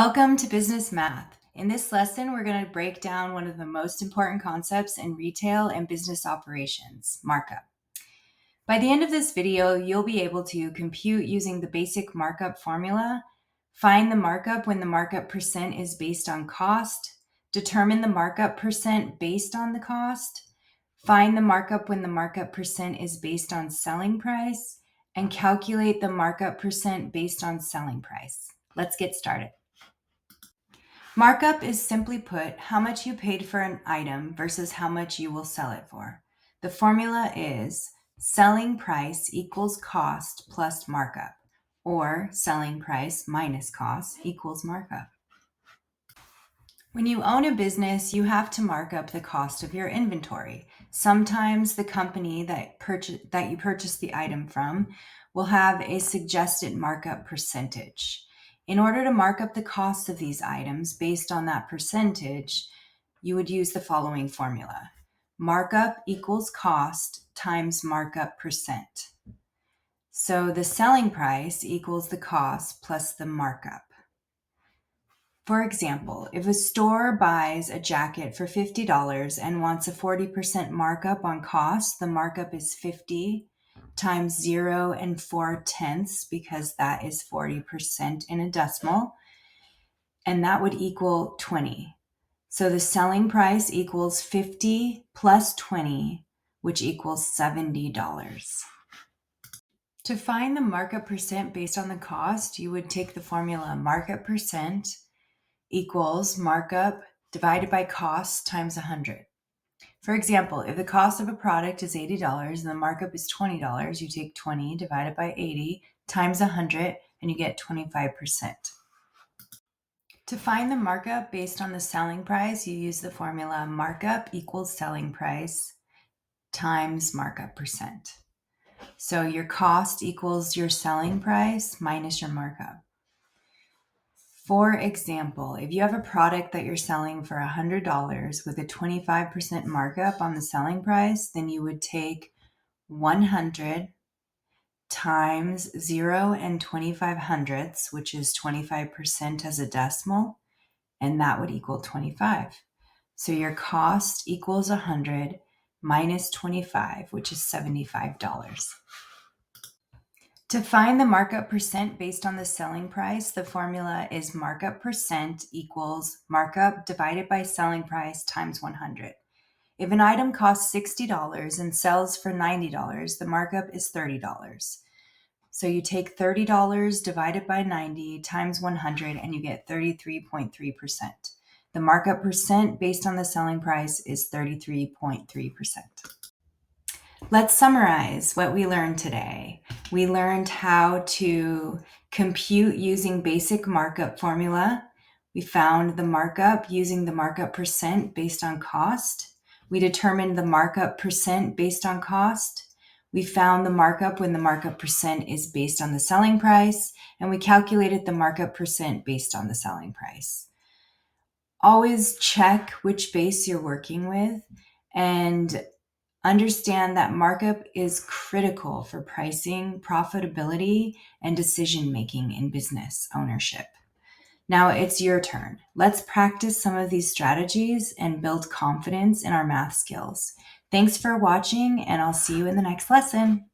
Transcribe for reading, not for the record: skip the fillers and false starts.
Welcome to Business Math. In this lesson, we're going to break down one of the most important concepts in retail and business operations, markup. By the end of this video, you'll be able to compute using the basic markup formula, find the markup when the markup percent is based on cost, determine the markup percent based on the cost, find the markup when the markup percent is based on selling price, and calculate the markup percent based on selling price. Let's get started. Markup is simply put how much you paid for an item versus how much you will sell it for. The formula is selling price equals cost plus markup, or selling price minus cost equals markup. When you own a business, you have to mark up the cost of your inventory. Sometimes the company that you purchased the item from will have a suggested markup percentage. In order to mark up the cost of these items based on that percentage, you would use the following formula. Markup equals cost times markup percent. So the selling price equals the cost plus the markup. For example, if a store buys a jacket for $50 and wants a 40% markup on cost, the markup is 50 times 0 and 4/10, because that is 40% in a decimal, and that would equal 20. So the selling price equals 50 plus 20, which equals $70. To find the markup percent based on the cost, you would take the formula markup percent equals markup divided by cost times 100. For example, if the cost of a product is $80 and the markup is $20, you take 20 divided by 80 times 100 and you get 25%. To find the markup based on the selling price, you use the formula markup equals selling price times markup percent. So your cost equals your selling price minus your markup. For example, if you have a product that you're selling for $100 with a 25% markup on the selling price, then you would take 100 times 0 and 25 hundredths, which is 25% as a decimal, and that would equal 25. So your cost equals 100 minus 25, which is $75. To find the markup percent based on the selling price, the formula is markup percent equals markup divided by selling price times 100. If an item costs $60 and sells for $90, the markup is $30. So you take $30 divided by 90 times 100 and you get 33.3%. The markup percent based on the selling price is 33.3%. Let's summarize what we learned today. We learned how to compute using basic markup formula. We found the markup using the markup percent based on cost. We determined the markup percent based on cost. We found the markup when the markup percent is based on the selling price, and we calculated the markup percent based on the selling price. Always check which base you're working with and understand that markup is critical for pricing, profitability, and decision-making in business ownership. Now it's your turn. Let's practice some of these strategies and build confidence in our math skills. Thanks for watching, and I'll see you in the next lesson.